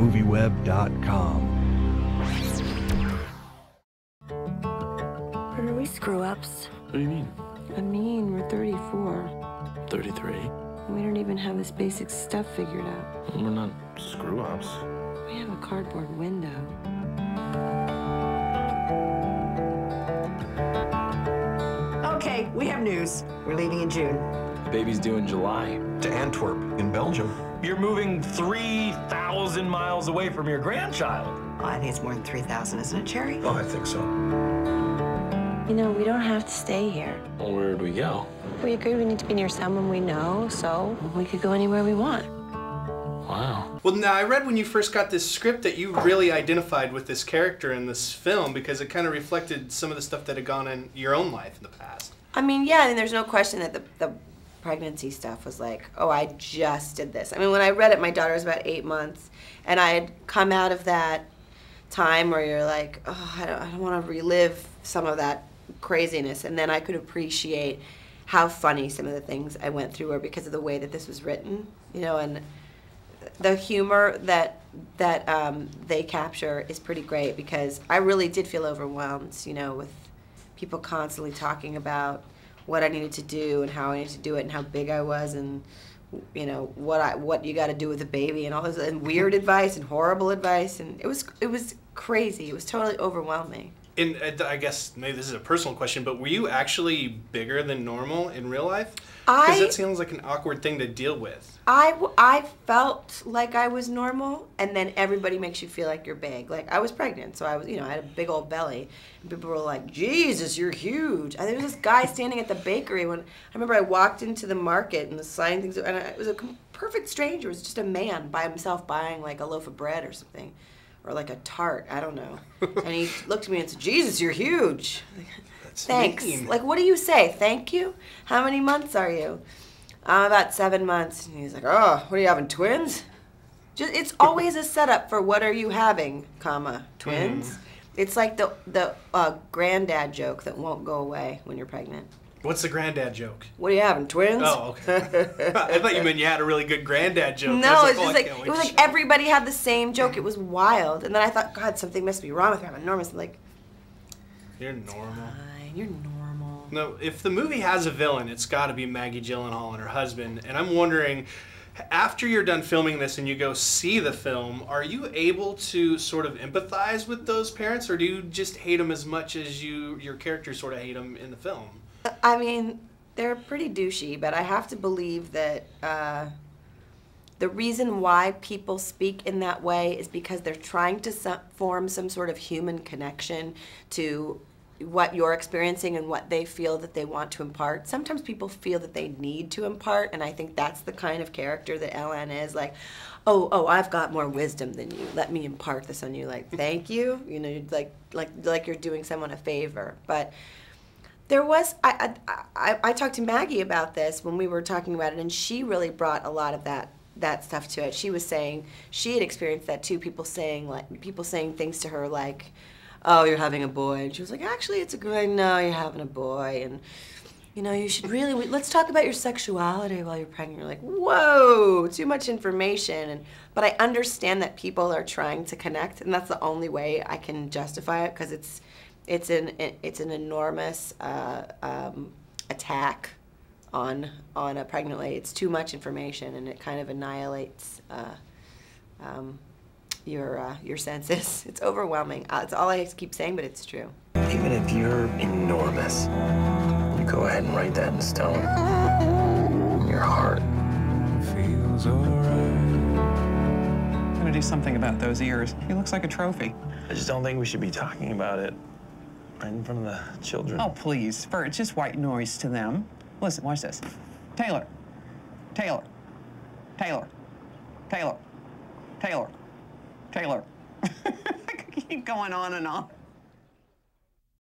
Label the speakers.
Speaker 1: MovieWeb.com.
Speaker 2: Are we screw-ups?
Speaker 3: What do you mean?
Speaker 2: I mean, we're 34.
Speaker 3: 33?
Speaker 2: We don't even have this basic stuff figured out.
Speaker 3: We're not screw-ups.
Speaker 2: We have a cardboard window.
Speaker 4: Okay, we have news. We're leaving in June.
Speaker 3: The baby's due in July.
Speaker 5: To Antwerp, in Belgium.
Speaker 3: You're moving 3,000 miles away from your grandchild.
Speaker 4: Well, I think it's more than 3,000, isn't it, Cherry?
Speaker 5: Oh, I think so.
Speaker 2: You know, we don't have to stay here.
Speaker 3: Well, where'd we go?
Speaker 2: We agreed we need to be near someone we know, so we could go anywhere we want.
Speaker 3: Wow.
Speaker 6: Well, now, I read when you first got this script that you really identified with this character in this film because it kind of reflected some of the stuff that had gone in your own life in the past.
Speaker 2: I mean, yeah, I mean, there's no question that the pregnancy stuff was like, oh, I just did this. I mean, when I read it, my daughter was about 8 months, and I had come out of that time where you're like, oh, I don't want to relive some of that craziness, and then I could appreciate how funny some of the things I went through were because of the way that this was written, you know, and the humor that they capture is pretty great because I really did feel overwhelmed, you know, with people constantly talking about what I needed to do and how I needed to do it and how big I was and, you know, what you got to do with a baby and all this and weird advice and horrible advice, and it was crazy. It was totally overwhelming.
Speaker 6: And I guess maybe this is a personal question, but were you actually bigger than normal in real life? Because that sounds like an awkward thing to deal with.
Speaker 2: I felt like I was normal, and then everybody makes you feel like you're big. Like, I was pregnant, so I was, you know, I had a big old belly. And people were like, Jesus, you're huge. And there was this guy standing at the bakery when, I remember I walked into the market and was signing things, and it was a perfect stranger. It was just a man by himself buying like a loaf of bread or something. Or like a tart, I don't know. And he looked at me and said, Jesus, you're huge.
Speaker 6: That's
Speaker 2: thanks.
Speaker 6: mean.
Speaker 2: Like, what do you say? Thank you? How many months are you? I'm about 7 months. And he's like, oh, what are you having, twins? It's always a setup for what are you having, comma, twins. It's like the granddad joke that won't go away when you're pregnant.
Speaker 6: What's the granddad joke?
Speaker 2: What are you having, twins?
Speaker 6: Oh, okay. I thought you meant you had a really good granddad joke.
Speaker 2: No, it's just like, it was like everybody had the same joke. It was wild. And then I thought, God, something must be wrong with me. I'm enormous. I'm like,
Speaker 6: you're normal.
Speaker 2: Fine, you're normal.
Speaker 6: No, if the movie has a villain, it's got to be Maggie Gyllenhaal and her husband. And I'm wondering, after you're done filming this and you go see the film, are you able to sort of empathize with those parents, or do you just hate them as much as your characters sort of hate them in the film?
Speaker 2: I mean, they're pretty douchey, but I have to believe that the reason why people speak in that way is because they're trying to form some sort of human connection to what you're experiencing and what they feel that they want to impart. Sometimes people feel that they need to impart, and I think that's the kind of character that Ellen is, like, oh, I've got more wisdom than you. Let me impart this on you. Like, thank you. You know, like you're doing someone a favor. But there was, I talked to Maggie about this when we were talking about it, and she really brought a lot of that stuff to it. She was saying she had experienced that too. People saying things to her like, "Oh, you're having a boy," and she was like, "Actually, it's a girl." "No, you're having a boy," and you know, you should really let's talk about your sexuality while you're pregnant. You're like, whoa, too much information. But I understand that people are trying to connect, and that's the only way I can justify it because it's an enormous attack on a pregnant lady. It's too much information, and it kind of annihilates your senses. It's overwhelming. It's all I keep saying, but it's true.
Speaker 7: Even if you're enormous, you go ahead and write that in stone. Your heart
Speaker 8: feels alright. I'm gonna do something about those ears. He looks like a trophy.
Speaker 7: I just don't think we should be talking about it right in front of the children.
Speaker 8: Oh, please. It's just white noise to them. Listen, watch this. Taylor. Taylor. Taylor. Taylor. Taylor. Taylor. I could keep going on and on.